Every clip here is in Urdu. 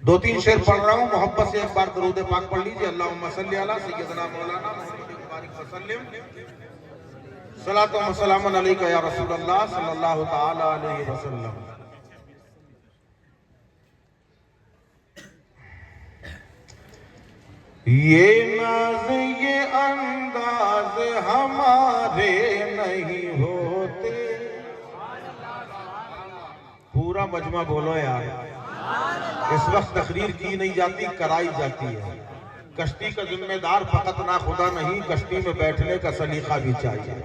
دو تین شعر پڑھ رہا ہوں، محبت سے ایک بار درود پاک پڑھ لیجئے۔ اللہم صلی علی سیدنا مولانا محمد بارک وسلم، صلاۃ و سلام علیکہ یا رسول اللہ صلی اللہ تعالی علیہ وسلم۔ یہ ناز یہ انداز ہمارے نہیں ہوتے۔ پورا مجمع بولو یار، اس وقت تقریر کی نہیں جاتی، کرائی جاتی ہے۔ کشتی کا ذمہ دار فقط نہ خدا نہیں، کشتی میں بیٹھنے کا سلیقہ بھی چاہیے۔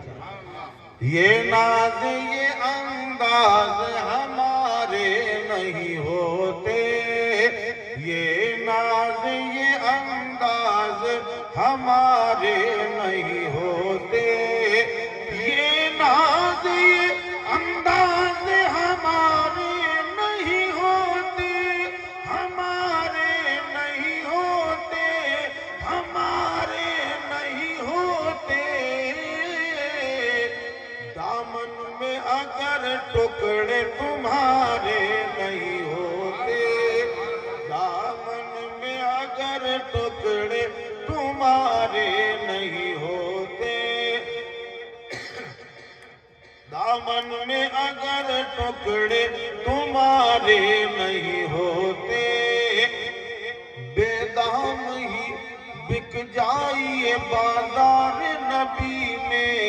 یہ ناز یہ انداز ہمارے نہیں ہوتے، یہ ناز یہ انداز ہمارے نہیں ہوتے، یہ ناز یہ انداز ہمارے نہیں ہوتے، ہمارے نہیں ہوتے، ہمارے نہیں ہوتے۔ دامن میں اگر ٹکڑے تمہارے نہیں ہوتے، دامن میں اگر ٹکڑے تمہارے نہیں ہوتے، دامن میں اگر ٹکڑے تمہارے نہیں ہوتے، بے دام ہی بک جائیے بازار نبی میں،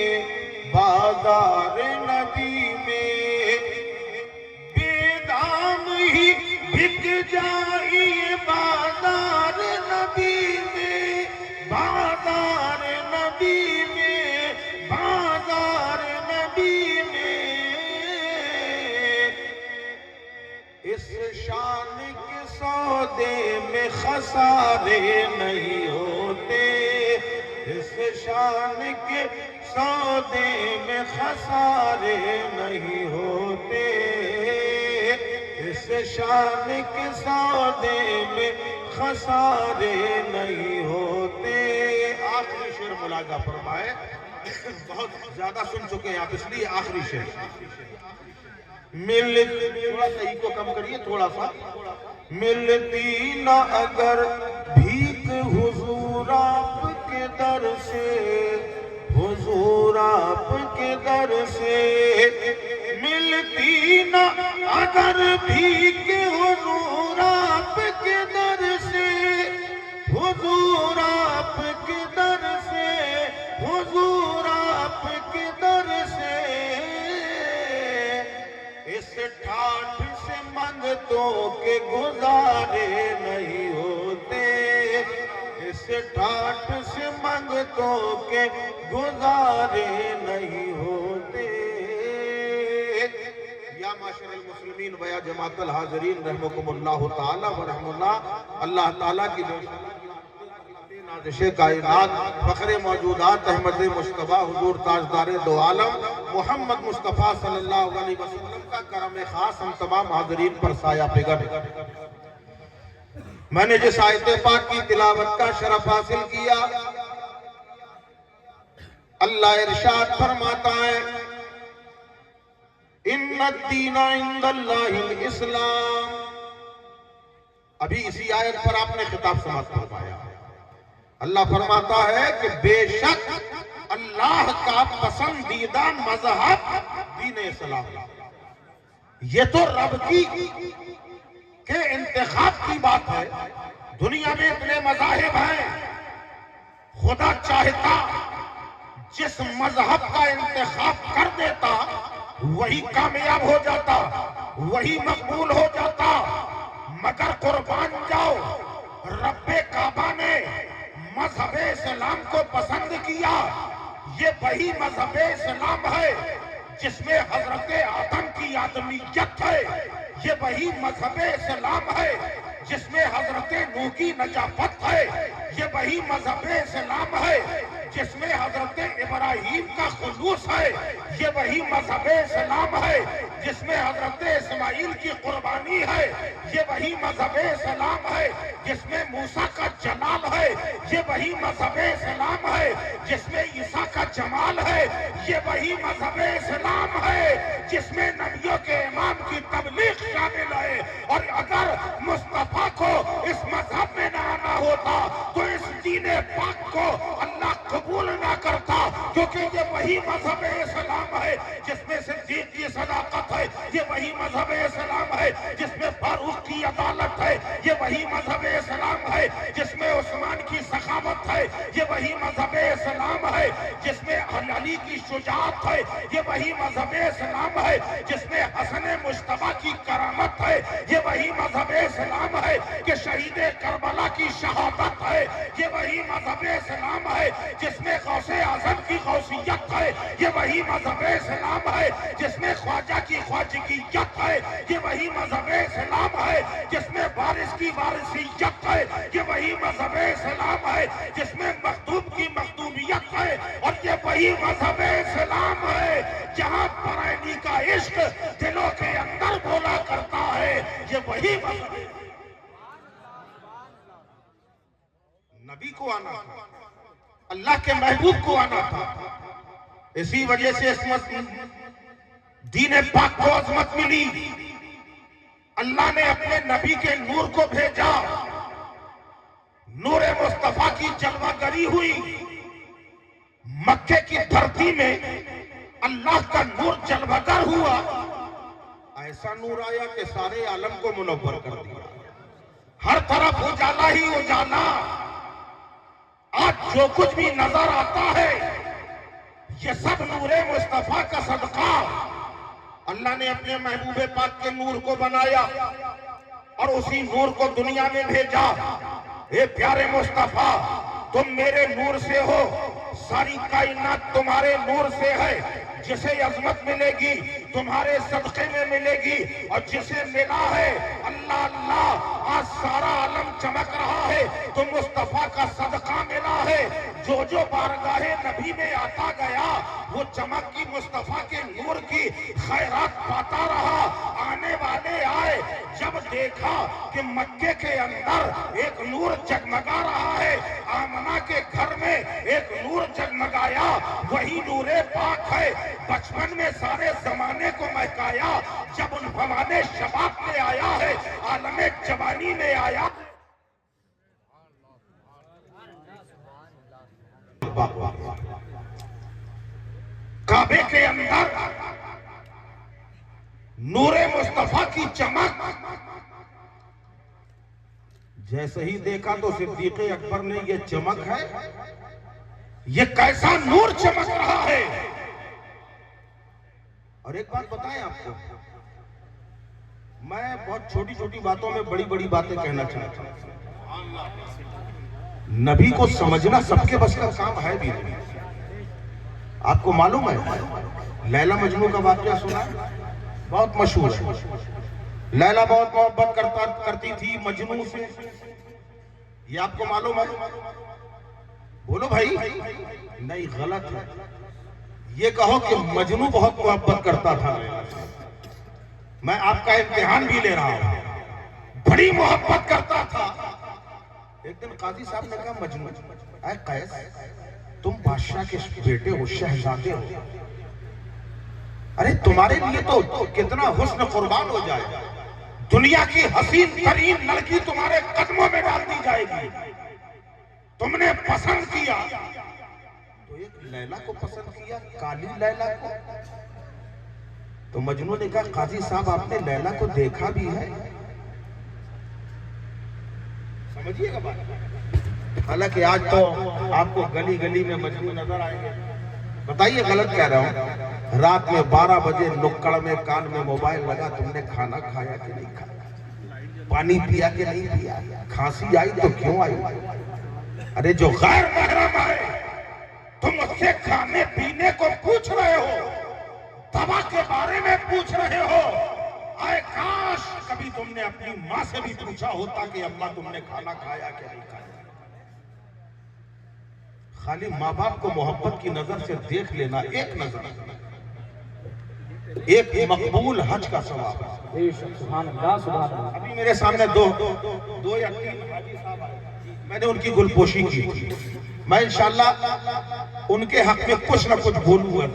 بازار نبی میں، بے دام ہی بک جائیے بازار نبی میں، بازار نبی میں، بازار نبی میں۔ اس شان کے سودے میں خسارے نہیں ہوتے، اس شان کے سودے میں خسارے نہیں ہوتے، اس شان کے سودے میں خسارے نہیں ہوتے۔ آخری شعر ملاحظہ فرمائے، بہت زیادہ سن چکے ہیں آپ، اس لیے آخری شعر۔ تھوڑا سا کو کم کریے، تھوڑا سا۔ ملتی نہ اگر بھیک حضور آپ کے در سے، حضور آپ کے در سے، ملتی نہ اگر بھیک حضور آپ کے در سے، حضور آپ کے در سے، حضور آپ کے در سے۔ اس ٹھاٹھ سے منگتوں کے گزارے نہیں ہوتے، اس ٹھاٹھ سے منگتوں کے گزارے نہیں ہوتے۔ یا معاشر المسلمین و یا جماعت الحاضرین رحمکم اللہ تعالی و رحم اللہ، اللہ تعالیٰ کی نازش کائنات فخر موجودات احمد مصطفیٰ حضور تاجدار دو عالم محمد مصطفیٰ صلی اللہ علیہ وسلم کا کرم خاص ہم تمام حاضرین پر سایہ پگھلے۔ میں نے جس آیت پاک کی تلاوت کا شرف حاصل کیا، اللہ ارشاد فرماتا ہے ان الدین عند اللہ الاسلام۔ ابھی اسی آیت پر آپ نے خطاب سماعت فرمایا۔ اللہ فرماتا ہے کہ بے شک اللہ کا پسندیدہ مذہب دین اسلام۔ یہ تو رب کی کے انتخاب کی بات ہے۔ دنیا میں اتنے مذاہب ہیں، خدا چاہتا جس مذہب کا انتخاب کر دیتا وہی کامیاب ہو جاتا، وہی مقبول ہو جاتا، مگر قربان جاؤ رب کعبہ نے مذہب اسلام کو پسند کیا۔ یہ وہی مذہب اسلام ہے جس میں حضرت آدم کی آدمیت ہے، یہ وہی مذہب اسلام ہے جس میں حضرت نوح کی نجابت ہے، یہ وہی مذہب اسلام ہے جس میں حضرت ابراہیم کا خلوص ہے، یہ وہی مذہب اسلام ہے جس میں حضرت اسماعیل کی قربانی ہے، یہ وہی مذہب اسلام ہے جس میں موسیٰ کا جلال ہے، یہ وہی مذہب اسلام ہے جس میں عیسیٰ کا جمال ہے، یہ وہی مذہب اسلام ہے جس میں نبیوں کے امام کی تبلیغ شامل ہے۔ اور اگر مصطفیٰ کو ہوتا تو اس دین پاک کو اللہ قبول نہ کرتا، کیونکہ یہ وہی مذہب اسلام ہے جس میں صدیق کی صداقت ہے، یہ وہی مذہب اسلام ہے جس میں فاروق کی عدالت ہے، یہ وہی مذہب اسلام ہے جس میں عثمان کی سخاوت ہے، یہ وہی مذہب اسلام ہے جس میں علی کی شجاعت ہے، یہ وہی مذہب اسلام ہے جس میں حسن مجتبیٰ کی کرامت ہے، یہ وہی مذہب اسلام ہے کہ شہید کربلا کی شہادت ہے، یہ وہی مذہب اسلام ہے جس میں غوث اعظم کی غوثیت ہے، یہ وہی مذہب اسلام ہے جس میں خواجہ کی خواجگیت ہے، یہ وہی مذہب اسلام ہے جس میں وارث کی وارثیت ہے، یہ وہی مذہب اسلام ہے جس میں مخدوم کی مخدومیت ہے، اور یہ وہی مذہب اسلام ہے جہاں برائنی کا عشق دلوں کے اندر بولا کرتا ہے، یہ وہی مذہب ہے۔ نبی کو آنا تھا، اللہ کے محبوب کو آنا تھا، اسی وجہ سے عصمت دین پاک کو عظمت ملی۔ اللہ نے اپنے نبی کے نور کو بھیجا، نور مصطفیٰ کی جلوہ گری ہوئی، مکے کی دھرتی میں اللہ کا نور جلوہ گر ہوا، ایسا نور آیا کہ سارے عالم کو منور کر دیا، ہر طرف اجالا ہی اجالا۔ آج جو کچھ بھی نظر آتا ہے یہ سب نور مصطفیٰ کا صدقہ۔ اللہ نے اپنے محبوب پاک کے نور کو بنایا اور اسی نور کو دنیا میں بھیجا۔ اے پیارے مصطفیٰ، تم میرے نور سے ہو، ساری کائنات تمہارے نور سے ہے، جسے عظمت ملے گی تمہارے صدقے میں ملے گی، اور جسے ملا ہے اللہ اللہ آج سارا عالم چمک رہا ہے تو مصطفیٰ کا صدقہ ملا ہے۔ جو بارگاہ نبی میں آتا گیا وہ چمک کی مصطفیٰ کے نور کی خیرات پاتا رہا۔ آنے والے آئے، جب دیکھا کہ مکے کے اندر ایک نور جگمگا رہا ہے، آمنہ کے گھر میں ایک نور جگمگایا، وہی نور پاک ہے، بچپن میں سارے زمانے کو مہکایا، جب ان فوانے شباب میں آیا ہے، عالم جوانی میں آیا۔ کعبے کے اندر نور مصطفیٰ کی چمک، جیسے ہی دیکھا تو صدیق اکبر نے یہ چمک ہے، یہ کیسا نور چمک رہا ہے۔ اور ایک بات بتائیں آپ کو، میں بہت چھوٹی چھوٹی باتوں میں بڑی بڑی باتیں کہنا چاہتا ہوں۔ نبی کو سمجھنا سب کے بس کا کام ہے بھی نہیں۔ آپ کو معلوم ہے لیلا مجنوں کا واقعہ سنا ہے؟ بہت مشہور ہے۔ لیلا بہت محبت کرتی تھی مجنوں سے، یہ آپ کو معلوم ہے؟ بولو بھائی، نہیں غلط ہے، یہ کہو کہ مجنوں بہت محبت کرتا تھا۔ میں آپ کا امتحان بھی لے رہا ہوں، بڑی محبت کرتا تھا۔ ایک دن قاضی صاحب نے کہا مجنوں، اے قیس، تم بادشاہ کے بیٹے ہو، شہزادے ہو، ارے تمہارے لیے تو کتنا حسن قربان ہو جائے، دنیا کی حسین ترین لڑکی تمہارے قدموں میں ڈال دی جائے گی، تم نے پسند کیا تو ایک لیلا کو پسند کیا، کالی لیلا کو۔ تو مجنوں نے کہا قاضی صاحب آپ نے لیلا کو دیکھا بھی ہے؟ سمجھئے گا بات؟ حالانکہ آج تو آپ کو گلی گلی میں مجنوں نظر آئیں گے۔ بتائیے غلط کہہ رہا ہوں؟ رات میں 12 بجے نکڑ میں کان میں موبائل لگا، تم نے کھانا کھایا کہ نہیں کھایا، پانی پیا کہ نہیں پیا، کھانسی آئی تو کیوں آئی؟ ارے جو غیر محرم ہے تم اس سے کھانے پینے کو پوچھ رہے ہو، دوا کے بارے میں پوچھ رہے ہو۔ اے کاش کبھی تم نے اپنی ماں سے بھی پوچھا ہوتا کہ اماں تم نے کھانا کھایا کہ نہیں کھایا۔ خالی ماں باپ کو محبت کی نظر سے دیکھ لینا، ایک نظر، ایک مقبول حج کا ثواب ہے۔ ابھی میرے سامنے دو یا تین حاجی صاحب آئے، میں نے ان کی گلپوشی کی، میں انشاءاللہ ان کے حق میں کچھ نہ کچھ بولوں گا،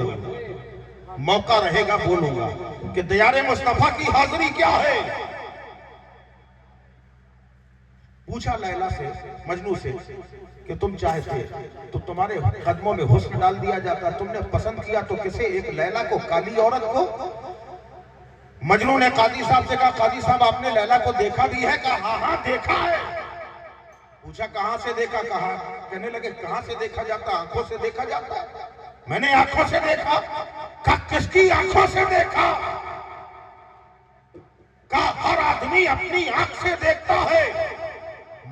موقع رہے گا بولوں گا کہ دیار مصطفیٰ کی حاضری کیا ہے۔ پوچھا لیلا سے، مجنو سے کہ تم چاہتے تو تمہارے قدموں میں حسن ڈال دیا جاتا، تم نے پسند کیا تو کسے؟ ایک لیلا کو، کالی عورت کو؟ مجنو نے قاضی صاحب سے کہا قاضی صاحب آپ نے لیلا کو دیکھا بھی ہے؟ کہا ہاں ہاں دیکھا ہے۔ پوچھا کہاں سے دیکھا؟ کہا، کہنے لگے کہاں سے دیکھا جاتا؟ آنکھوں سے دیکھا جاتا۔ میں نے آنکھوں سے دیکھا۔ کہا کس کی آنکھوں سے دیکھا؟ کہا ہر آدمی اپنی آنکھ سے دیکھتا ہے،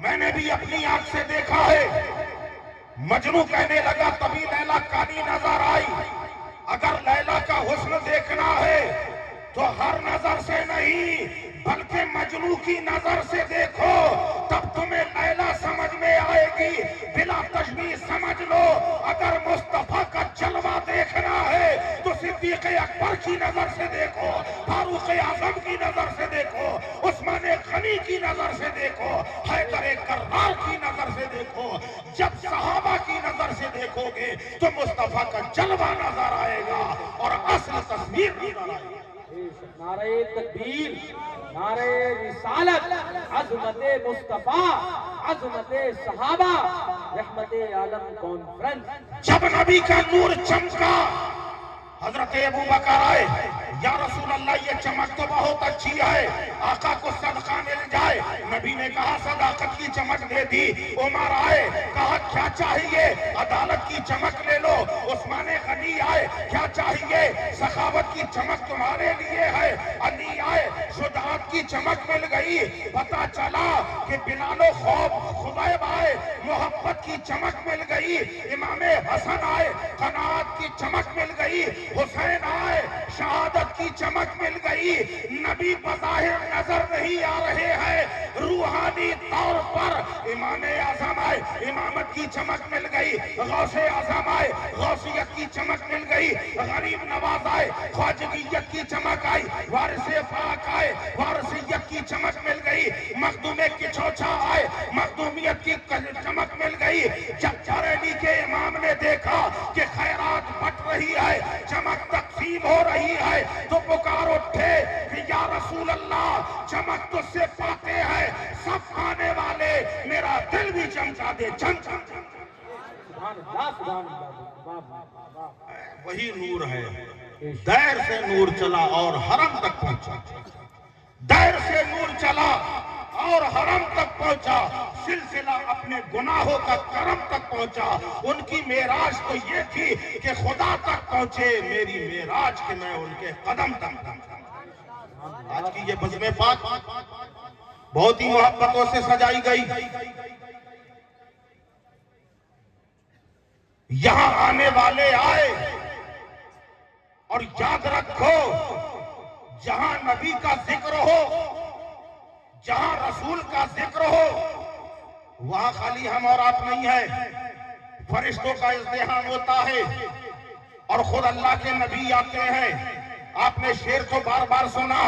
میں نے بھی اپنی آنکھ سے دیکھا ہے۔ مجنو کہنے لگا تبھی لیلا کالی نظر آئی۔ اگر لیلا کا حسن دیکھنا ہے تو ہر نظر سے نہیں بلکہ مجنو کی نظر سے دیکھو، تب تمہیں لیلا سمجھ میں آئے گی۔ بلا تشبیہ سمجھ لو، اگر مصطفیٰ کا جلوہ دیکھنا ہے تو صدیق اکبر کی نظر سے دیکھو، فاروق اعظم کی نظر سے دیکھو، عثمان غنی کی نظر سے دیکھو، حیدر کرار کی نظر سے دیکھو۔ جب صحابہ کی نظر سے دیکھو گے تو مصطفیٰ کا جلوہ نظر آئے گا اور اصل تصویر نظر آئے گا۔ نعرہ تکبیر، نعرہ رسالت، عظمت مصطفیٰ، عظمت صحابہ، رحمت عالم کانفرنس۔ جب نبی کا نور چمکا، حضرت ابو بکر آئے، یا رسول اللہ یہ چمک تو بہت اچھی ہے، آقا کو صدقہ مل جائے۔ نبی نے کہا صداقت کی چمک دے دی۔ عمر آئے، کہا کیا چاہیے؟ عدالت کی چمک لے لو۔ عثمان غنی آئے، کیا چاہیے؟ سخاوت کی چمک تمہارے لیے ہے۔ علی آئے، شجاعت کی چمک مل گئی۔ پتا چلا کہ بلال و خبیب آئے، محبت کی چمک مل گئی۔ امام حسن آئے، قناعت کی چمک مل گئی۔ حسین آئے، شہادت کی چمک مل گئی۔ نبی بظاہر نظر نہیں آ رہے ہیں، روحانی طور پر امام اعظم آئے، امامت کی چمک مل گئی۔ غوث اعظم آئے، غوثیت کی چمک مل گئی۔ غریب نواز آئے، خواجگیت کی چمک آئی۔ وارث پاک آئے، وارثیت کی چمک مل گئی۔ مخدوم کچوچا آئے، مخدومیت کی چمک مل گئی۔ جب بریلی کے امام نے دیکھا کہ خیرات بٹ رہی ہے، چمک تقسیم ہو رہی ہے، تو پکار اٹھے کہ یا رسول اللہ چمک تجھ سے پاتے ہیں سب آنے والے، میرا دل بھی چمکا دے۔ چم چم چم سبحان اللہ، سبحان اللہ۔ وہی نور ہے۔ دیر سے نور چلا اور حرم تک پہنچا، دیر سے نور چلا اور حرم تک پہنچا، سلسلہ اپنے گناہوں کا کرم تک پہنچا۔ ان کی معراج تو یہ تھی کہ خدا تک پہنچے، میری معراج کہ میں ان کے قدم تک پہنچا۔ آج کی یہ بزم پاک بہت ہی محبتوں سے سجائی گئی۔ یہاں آنے والے آئے، اور یاد رکھو جہاں نبی کا ذکر ہو، جہاں رسول کا ذکر ہو، وہاں خالی ہم اور آپ نہیں ہیں، فرشتوں کا ازدحام ہوتا ہے اور خود اللہ کے نبی آتے ہیں۔ آپ نے شعر تو بار بار سنا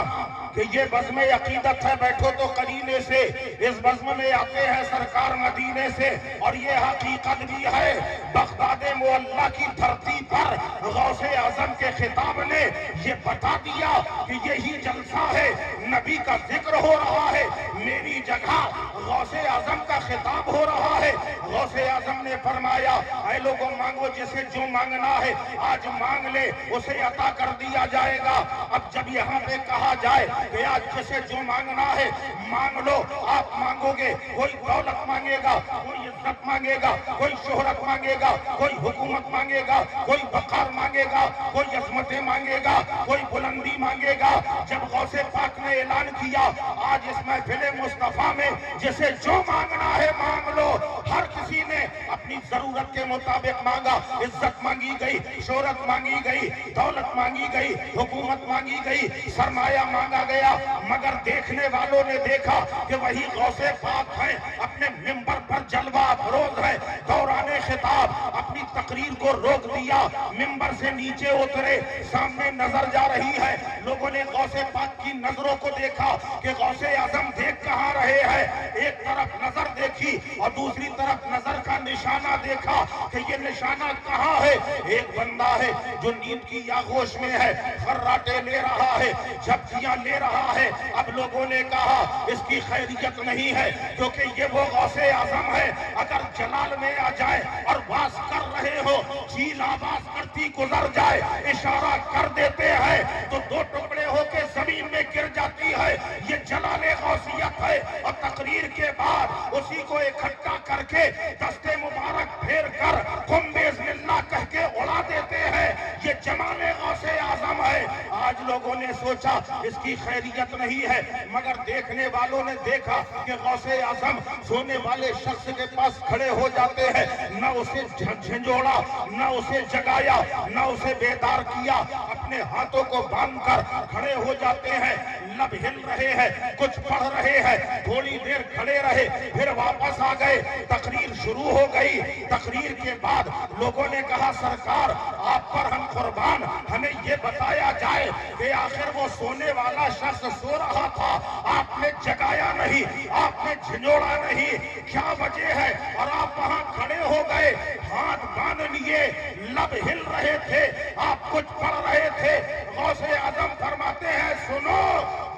کہ یہ بزم عقیدت ہے، بیٹھو تو قرینے سے، اس بزم میں آتے ہیں سرکار مدینے سے، اور یہ حقیقت بھی ہے بغداد معلیٰ کی دھرتی پر غوث اعظم کے خطاب نے یہ بتا دیا کہ یہی جلسہ ہے، نبی کا ذکر ہو رہا ہے، میری جگہ غوث اعظم کا خطاب ہو رہا ہے۔ غوث اعظم نے فرمایا اے لوگوں مانگو جسے جو مانگنا ہے، آج مانگ لے اسے عطا کر دیا جائے گا۔ اب جب یہاں پہ کہا جائے کہ آج جسے جو مانگنا ہے مانگ لو، آپ مانگو گے، کوئی دولت مانگے گا، کوئی عزت مانگے گا، کوئی شہرت مانگے گا، کوئی حکومت مانگے گا، کوئی وقار مانگے گا، کوئی عظمتیں مانگے گا، کوئی بلندی مانگے گا۔ جب غوث پاک نے اعلان کیا آج اس محفل مصطفیٰ میں جسے جو مانگنا ہے مانگ لو، ہر کسی نے اپنی ضرورت کے مطابق مانگا۔ عزت مانگی گئی، شہرت مانگی گئی، دولت مانگی گئی، حکومت مانگی گئی، سرمایہ مانگا گیا، مگر دیکھنے والوں نے دیکھا کہ وہی غوث پاک ہیں، اپنے ممبر پر جلوہ افروز ہے۔ دوران خطاب اپنی تقریر کو روک دیا، ممبر سے نیچے اترے، سامنے نظر جا رہی ہے۔ لوگوں نے غوث پاک کی نظروں کو دیکھا کہ غوث اعظم دیکھ کہاں رہے ہیں، ایک طرف نظر دیکھی اور دوسری طرف نظر کا نشان نشانہ دیکھا کہ یہ نشانہ کہاں ہے. ایک بندہ ہے جو نیند کی آغوش میں ہے, خراٹے لے رہا ہے, جھپکیاں لے رہا ہے. اب لوگوں نے کہا اس کی خیریت نہیں ہے کیونکہ یہ وہ غوث اعظم ہے, اگر جلال میں آ جائے اور باز کر رہے ہو, چیل آواز کرتی گزر جائے, اشارہ کر دیتے ہیں تو دو ٹکڑے ہو کے زمین میں گر جاتی ہے. یہ جلال غوثیت ہے. اور تقریر کے بعد اسی کو اکٹھا کر کے دستے مبارک پھیر کر قم بِإِذْنِ اللہ کہہ کے اڑا دیتے ہیں. یہ جمال غوث اعظم ہے. آج لوگوں نے سوچا اس کی خیریت نہیں ہے, مگر دیکھنے والوں نے دیکھا کہ غوث اعظم سونے والے شخص کے پاس کھڑے ہو جاتے ہیں, نہ اسے جھنجھوڑا, نہ اسے جگایا, نہ اسے بیدار کیا, اپنے ہاتھوں کو باندھ کر کھڑے ہو جاتے ہیں. لب ہل رہے ہیں, کچھ پڑھ رہے ہیں, تھوڑی دیر کھڑے رہے, پھر واپس آ گئے. تقریر شروع ہو گئی. تقریر کے بعد لوگوں نے کہا سرکار آپ پر ہم قربان, ہمیں یہ بتایا جائے کہ آخر وہ سونے والا شخص سو رہا تھا, آپ نے جگایا نہیں, آپ نے جھنجھوڑا نہیں, کیا وجہ ہے؟ اور آپ وہاں کھڑے ہو گئے, ہاتھ باندھ لیے, لب ہل رہے تھے, آپ کچھ پڑھ رہے تھے. غوث اعظم فرماتے ہیں سنو,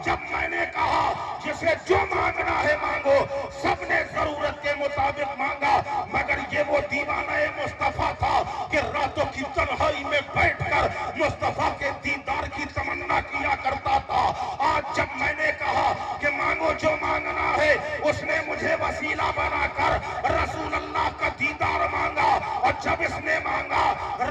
جب میں نے کہا جسے جو مانگنا ہے مانگو, سب نے ضرورت کے مطابق مانگا, مگر یہ وہ دیوانہ مصطفیٰ تھا کہ راتوں کی تنہائی میں بیٹھ کر مصطفیٰ کے دیدار کی تمنا کیا کرتا تھا. آج جب میں نے کہا کہ مانگو جو مانگنا ہے, اس نے مجھے وسیلہ بنا کر رسول اللہ کا دیدار مانگا, اور جب اس نے مانگا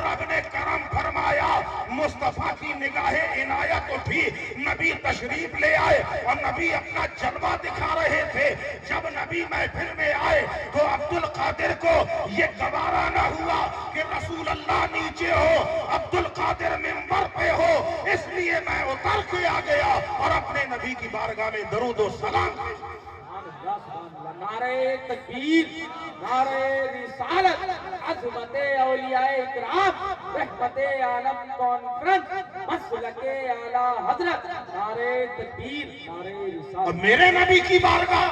رب نے کرم فرمایا, مصطفیٰ کی نگاہ عنایت اٹھی, نبی تشریف لے آئے اور نبی اپنا جلوہ دکھا رہے تھے. جب نبی محفل میں آئے تو عبد القادر کو یہ گوارا نہ ہوا کہ رسول اللہ نیچے ہو, عبد القادر منبر پہ ہو, اس لیے میں اتر کے آ گیا اور اپنے نبی کی بارگاہ میں درود و سلام. نعرہ تکبیر, نعرہ رسالت, عظمت اولیاء اکرام, رحمت عالم کانفرنس, مسلک اعلی حضرت, نعرہ تکبیر, نعرہ اور رسالت. میرے نبی کی بارگاہ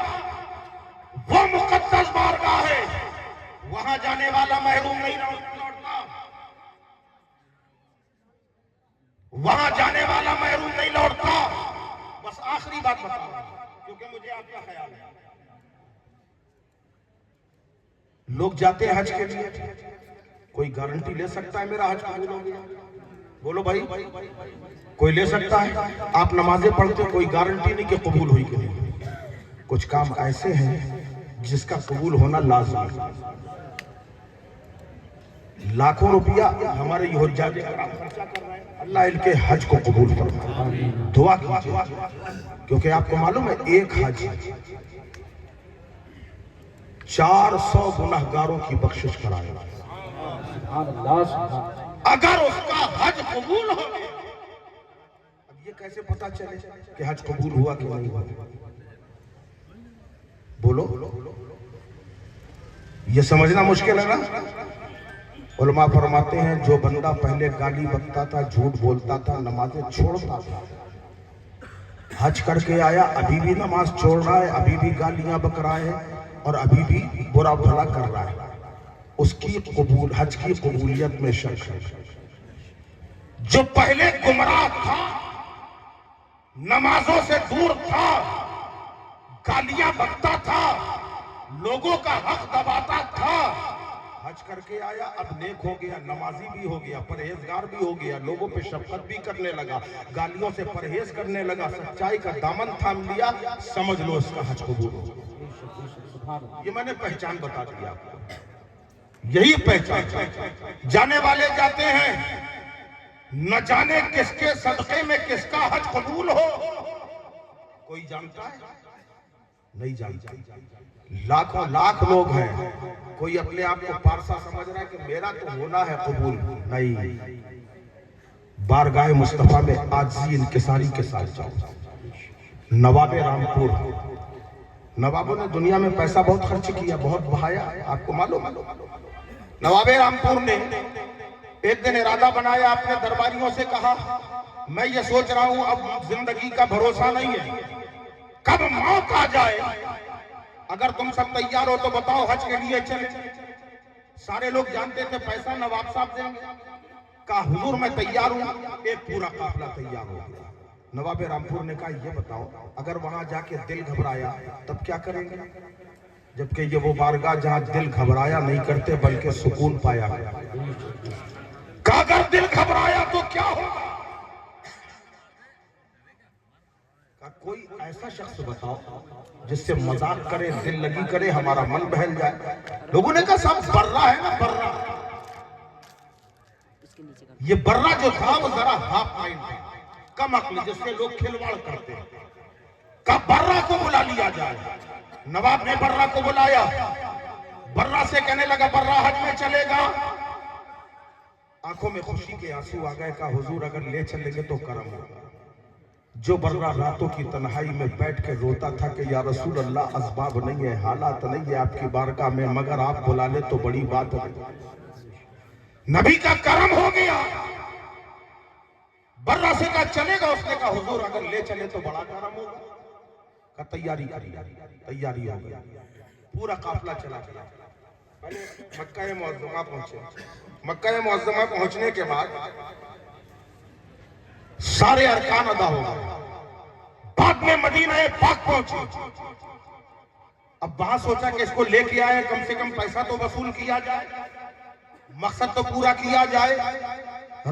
وہ مقدس بارگاہ ہے, وہاں جانے والا محروم نہیں لوٹتا, وہاں جانے والا محروم نہیں لوٹتا. بس آخری بات بتاؤں کیونکہ مجھے آپ کا خیال ہے. لوگ جاتے ہیں حج کے لیے, کوئی گارنٹی لے سکتا ہے میرا حج قبول ہو گیا؟ بولو بھائی, کوئی لے سکتا ہے؟ آپ نمازیں پڑھتے, کوئی گارنٹی نہیں کہ قبول ہوئی کہ نہیں. کچھ کام ایسے ہیں جس کا قبول ہونا لازم ہے. لاکھوں روپیہ ہمارے یہ حجاج کرام خرچہ کر رہے ہیں, اللہ ان کے حج کو قبول فرمائے. دعا کیجئے, کیونکہ آپ کو معلوم ہے ایک حج 400 گناہگاروں کی بخشش کرائے. سبحان اللہ, سبحان. اگر اس کا حج قبول ہو گیا, اب یہ کیسے پتا چلے کہ حج قبول ہوا کہ نہیں ہوا؟ بولو, یہ سمجھنا مشکل ہے نا. علماء فرماتے ہیں جو بندہ پہلے گالی بکتا تھا, جھوٹ بولتا تھا, نمازیں چھوڑتا تھا, حج کر کے آیا ابھی بھی نماز چھوڑ رہا ہے, ابھی بھی گالیاں بک رہا ہے, اور ابھی بھی برا بھلا کر رہا ہے, اس کی حج کی قبولیت میں شک ہے. جو پہلے گمراہ تھا, نمازوں سے دور تھا, گالیاں بکتا تھا, لوگوں کا حق دباتا تھا, حج کر کے آیا اب نیک ہو گیا, نمازی بھی ہو گیا, پرہیزگار بھی ہو گیا, لوگوں پہ شفقت بھی کرنے لگا, گالیوں سے پرہیز کرنے لگا, سچائی کا دامن تھام لیا, سمجھ لو اس کا حج قبول ہو گیا. یہ میں نے پہچان بتا دیا آپ کو, یہی پہچان. جانے والے جاتے ہیں, نہ جانے کس کے صدقے میں کس کا حج قبول ہو. کوئی جانتا ہے؟ نہیں جانتا. لاکھوں لاکھ لوگ ہیں, کوئی اپنے آپ کو پارسا سمجھ رہا ہے کہ میرا تو ہونا ہے قبول. نہیں, بارگاہ مصطفیٰ میں عاجزی انکساری کے ساتھ جاؤ. نواب رامپور, نوابوں نے دنیا میں پیسہ بہت خرچ کیا, بہت بہایا, آپ کو معلوم ہے. نواب رامپور نے ایک دن ارادہ بنایا, اپنے درباریوں سے کہا میں یہ سوچ رہا ہوں اب زندگی کا بھروسہ نہیں ہے, کب موت آ جائے, اگر تم سب تیار ہو تو بتاؤ حج کے لیے چلیں. سارے لوگ جانتے تھے پیسہ نواب صاحب دیں گے. کہا حضور میں تیار ہوں. ایک پورا قافلہ تیار ہو گیا. نواب رامپور نے کہا یہ بتاؤ اگر وہاں جا کے دل گھبرایا تب کیا کریں گے؟ جبکہ یہ وہ بارگاہ جہاں دل گھبرایا نہیں کرتے بلکہ سکون پایا. کہا اگر دل گھبرایا تو کیا ہوگا؟ کہا کوئی ایسا شخص بتاؤ جس سے مذاق کرے, دل لگی کرے, ہمارا من بہل جائے. لوگوں نے کہا صاحب برہ ہے نا, برہ. یہ برہ جو تھا وہ ذرا ہاف مائنڈ تھا, کم عقل, جس سے لوگ کھلواڑ کرتے ہیں. کہا برہ کو بلا لیا جائے. نواب نے برہ کو بلایا. برہ سے کہنے لگا برہ حج میں چلے گا. آنکھوں میں خوشی کے آنسو آ گئے. کہا حضور اگر لے چلیں گے تو کرم ہوگا. جو برہ راتوں کی تنہائی میں بیٹھ کے روتا تھا کہ یا رسول اللہ اسباب نہیں ہے, حالات نہیں ہے آپ کی بارگاہ میں, مگر آپ بلا لے تو بڑی بات ہے. نبی کا کرم ہو گیا. برہ سے کہا چلے گا. اس نے کہا حضور اگر لے چلے تو بڑا کرم ہوگا. کہا تیاری کری. تیاری ہو گیا. پورا قافلہ چلا گیا. پہلے مکہ معظمہ پہنچے. مکہ معظمہ پہنچنے کے بعد سارے ارکان ادا ہو گئے. بعد میں مدینہ پاک پہنچے. اب وہاں سوچا کہ اس کو لے کے آئے, کم سے کم پیسہ تو وصول کیا جائے, مقصد تو پورا کیا جائے.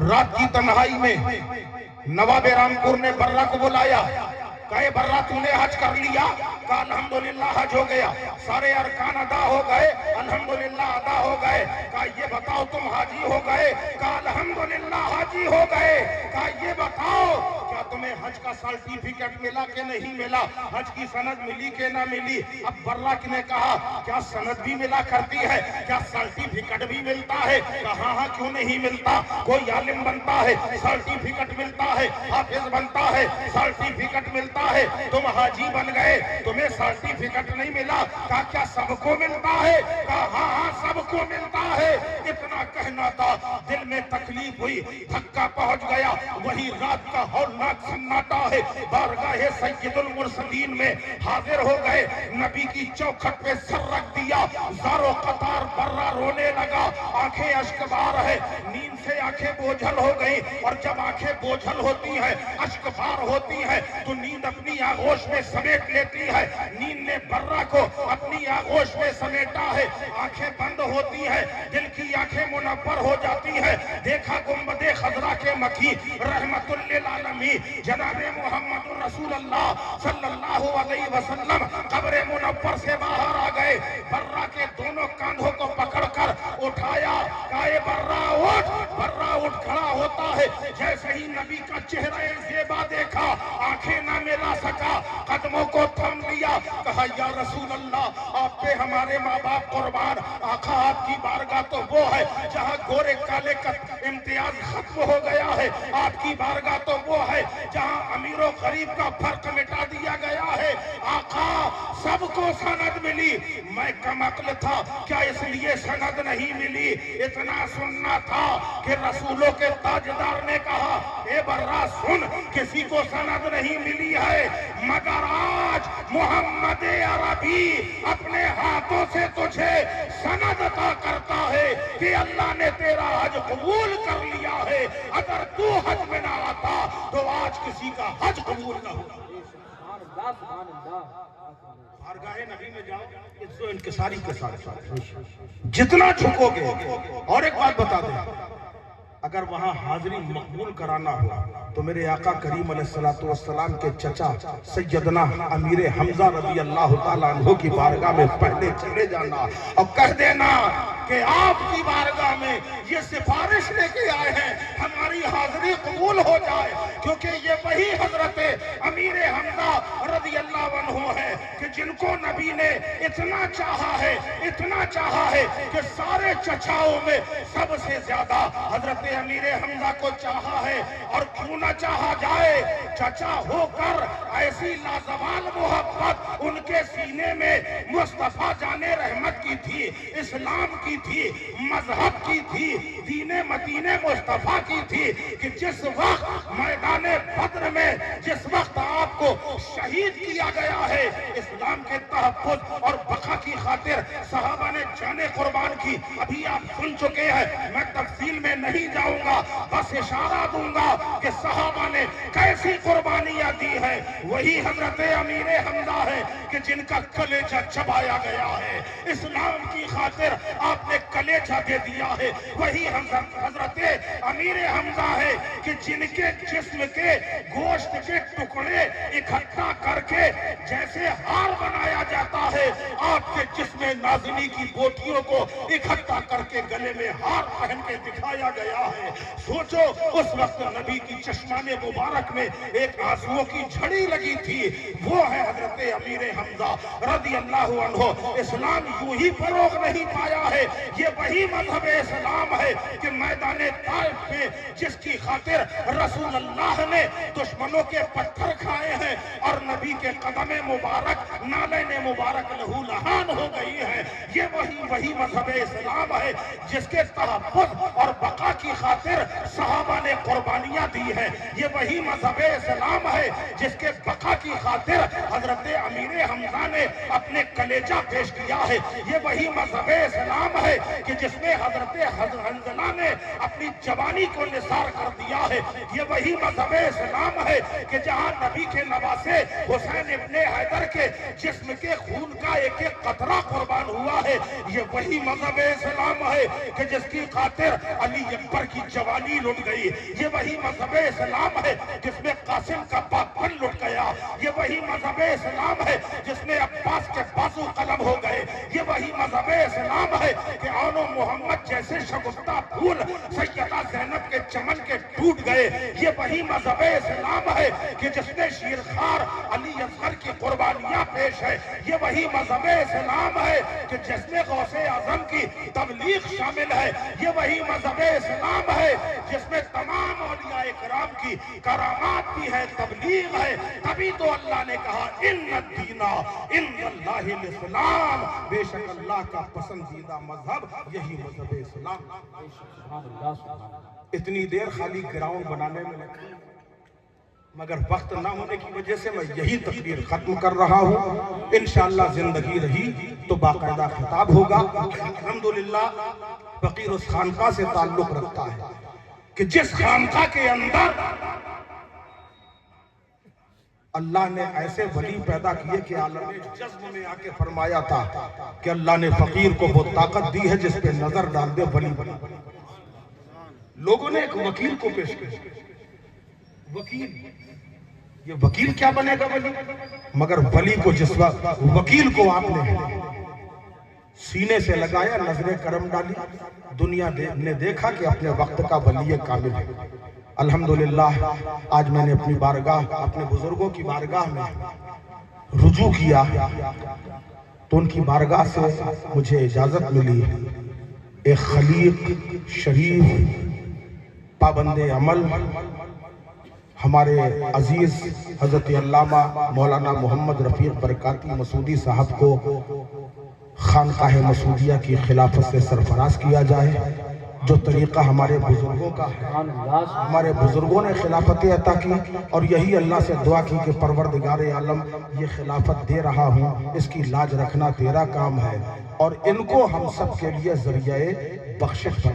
رات کی تنہائی میں نواب رامپور نے برہ کو بلایا. کہے برہ تم نے حج کر لیا؟ کہا الحمدللہ حج ہو گیا. سارے ارکان ادا ہو گئے؟ الحمدللہ ادا ہو گئے. کہا یہ بتاؤ تم حاجی ہو گئے؟ کہا الحمدللہ حاجی ہو گئے. کہا یہ بتاؤ کیا تمہیں حج کا سرٹیفکیٹ ملا کہ نہیں ملا؟ حج کی سند ملی کہ نہ ملی؟ اب برہ نے کہا کیا سند بھی ملا کرتی ہے, کیا سرٹیفکیٹ بھی ملتا ہے؟ کہا ہاں کیوں نہیں ملتا. کوئی عالم بنتا ہے سرٹیفکیٹ ملتا ہے, حافظ بنتا ہے سرٹیفکیٹ ملتا ہے. تم حاجی بن گئے تمہیں سرٹیفکیٹ نہیں ملا. کہا کیا سب کو ملتا ہے؟ کہا ہاں ہاں سب کو ملتا ہے. اتنا کہنا تھا, دل میں تکلیف ہوئی, دھکا پہنچ گیا. وہی رات کا ہولناک سناٹا ہے. بارگاہ سید المرسلین میں حاضر ہو گئے. نبی کی چوکھٹ پہ سر رکھ دیا. زارو قطار برہ رونے لگا. آنکھیں اشکبار ہے, نیند سے آنکھیں بوجھل ہو گئی. اور جب آنکھیں بوجھل ہوتی ہیں, اشکبار ہوتی ہیں, تو نیند اپنی آغوش میں سمیٹ لیتی ہے. نیند نے برہ کو اپنی آغوش میں سمیٹا ہے. آنکھیں بند ہوتی ہیں, دل کی آنکھیں منور ہو جاتی ہیں. دیکھا گنبد خضرا کے مکھی رحمت للعالمین جناب محمد رسول اللہ صلی اللہ علیہ وسلم قبر منور سے باہر آ گئے. برہ کے دونوں کاندھوں کو پکڑ کر اٹھایا. کہا برہ اٹھ. برہ اٹھ کھڑا ہوتا ہے. جیسے ہی نبی کا چہرہ زیبا دیکھا, آنکھیں نہ ملا سکا, قدموں کو تھم لیا. کہا یا رسول اللہ آپ پہ ہمارے ماں باپ قربان. آقا آپ کی بارگاہ تو وہ ہے جہاں گورے کالے کا امتیاز ختم ہو گیا ہے. آپ کی بارگاہ تو وہ ہے جہاں امیر و غریب کا فرق مٹا دیا گیا ہے. آقا سب کو سند ملی, میں کم عقل تھا, کیا اس لیے سند نہیں ملی؟ اتنا سننا تھا کہ رسولوں کے تاجدار نے کہا اے برہ سن, کسی کو سند نہیں ملی ہے, مگر آج محمد عربی اپنے ہاتھوں سے تجھے سند عطا کرتا ہے کہ اللہ نے تیرا حج قبول کر لیا ہے. اگر تو حج میں نہ آتا تو آج کسی کا حج قبول نہ ہوتا. بارگاہ نبی میں جاؤ, عزت و انکساری کے ساتھ جتنا جھکو گے. اور ایک بات بتا دیں, اگر وہاں حاضری مقبول کرانا ہوا تو میرے آقا کریم علیہ السلام کے چچا سیدنا امیر حمزہ رضی اللہ تعالیٰ عنہ کی بارگاہ میں پہلے چلے جانا اور کہہ دینا کہ آپ کی بارگاہ میں یہ سفارش لے کے آئے ہیں, ہماری حاضری قبول ہو جائے. کیونکہ یہ وہی حضرت امیر حمزہ رضی اللہ عنہ ہے کہ جن کو نبی نے اتنا چاہا ہے, اتنا چاہا ہے کہ سارے چچاؤں میں سب سے زیادہ حضرت امیر حمزہ کو چاہا ہے. اور کیوں نہ چاہا جائے, چچا ہو کر ایسی لازوال محبت ان کے سینے میں مصطفیٰ جان رحمت کی تھی, اسلام کی تھی, مذہب کی تھی, دین مدین مصطفیٰ کی تھی کہ جس وقت میدان بدر میں جس وقت آپ کو شہید کیا گیا ہے, اسلام کے تحفظ اور بقا کی خاطر صحابہ نے جانیں قربان کی. ابھی آپ سن چکے ہیں, میں تفصیل میں نہیں جاؤں گا, بس اشارہ دوں گا کہ صحابہ نے کیسی قربانیاں دی ہیں. وہی حضرت امیر حمزہ ہے کہ جن کا کلیجہ چبایا گیا ہے. اسلام کی خاطر آپ نے کلیجہ دے دیا ہے. وہی حضرت امیر حمزہ ہے کہ جن کے جسم کے گوشت کے ٹکڑے اکٹھا کر کے جیسے ہار بنایا جاتا ہے, آپ کے جسم نازنی کی بوٹیوں کو اکٹھا کر کے گلے میں ہار پہن کے دکھایا گیا ہے. سوچو اس وقت نبی کی چشمان مبارک میں ایک آنسوؤں کی جھڑی لگی تھی, وہ ہے حضرت امیر حمزہ رضی اللہ عنہ. اسلام یوں ہی فروغ نہیں پایا ہے, یہ وہی مذہب اسلام ہے کہ میدان طائف میں جس کی خاطر رسول اللہ نے دشمنوں کے پتھر کھائے ہیں اور نبی کے قدم مبارک نالین مبارک لہو لہان ہو گئی ہے, یہ وہی مذہب اسلام ہے جس کے تحفظ اور بقا کی خاطر صحابہ نے قربانیاں دی ہیں. یہ وہی مذہب اسلام ہے جس کے بقا کی خاطر حضرت امیر حمزہ نے اپنے کلیجہ پیش کیا ہے. یہ وہی مذہب اسلام ہے کہ جس میں حضرت حنظلہ نے اپنی جوانی کو نثار کر دیا ہے. یہ وہی مذہب اسلام ہے کہ جہاں نبی کے نواسے حسین ابن حیدر کے جسم کے خون کا ایک ایک قطرہ قربان ہوا ہے. یہ وہی مذہب اسلام ہے کہ جس کی خاطر علی اکبر کی جوانی لٹ گئی. یہ وہی مذہب اسلام ہے جس میں قاسم کا پاکپن لٹ گیا. یہ وہی مذہب اسلام ہے جس میں عباس کے بازو قلم ہو گئے. یہ وہی مذہب اسلام ہے کہ آن و محمد جیسے شگفتہ پھول سیدہ زینب کے چمن کے ٹوٹ گئے. یہ وہی مذہب اسلام ہے کہ جس میں شیرخوار علی اصغر کی قربانیاں پیش ہے. یہ وہی مذہب اسلام ہے کہ جس میں غوث اعظم کی تبلیغ شامل ہے. یہ وہی مذہب اسلام ہے جس میں تمام اولیاء کرام کی کرامات بھی ہے, تبلیغ ہے. تبھی تو اللہ نے کہا ان الدین عند اللہ الاسلام, بے شک اللہ کا پسندیدہ مذہب یہی مذہب اسلام. اتنی دیر خالی گراؤنڈ بنانے میں لگی, مگر وقت نہ ہونے کی وجہ سے میں یہی تقریر ختم کر رہا ہوں. انشاءاللہ زندگی رہی تو باقاعدہ خطاب ہوگا. الحمدللہ فقیر اس خانقاہ سے تعلق رکھتا ہے کہ جس خانقاہ کے اندر اللہ نے ایسے ولی پیدا کیے کہ عالم جذب میں آ کے فرمایا تھا کہ اللہ نے فقیر کو وہ طاقت دی ہے جس پہ نظر ڈال دے ولی بنا. لوگوں نے ایک وکیل کو پیش کیا, وکیل, یہ وکیل کیا بنے گا ولی؟ مگر ولی کو جس وقت وکیل کو آپ نے سینے سے لگایا, نظر کرم ڈالی, دنیا نے دیکھا کہ اپنے وقت کا ولی کامل ہے. الحمدللہ آج میں نے اپنی بارگاہ, اپنے بزرگوں کی بارگاہ میں رجوع کیا تو ان کی بارگاہ سے مجھے اجازت ملی ایک خلیق شریف پابند عمل ہمارے عزیز حضرت علامہ مولانا محمد رفیق برکاتی مسعودی صاحب کو خانقاہ مسعودیہ کی خلافت سے سرفراز کیا جائے. جو طریقہ ہمارے بزرگوں کا ہے, ہمارے بزرگوں نے خلافت عطا کی, اور یہی اللہ سے دعا کی کہ پروردگار عالم یہ خلافت دے رہا ہوں, اس کی لاج رکھنا تیرا کام ہے, اور ان کو ہم سب کے لیے ذریعہ بخشش بنا.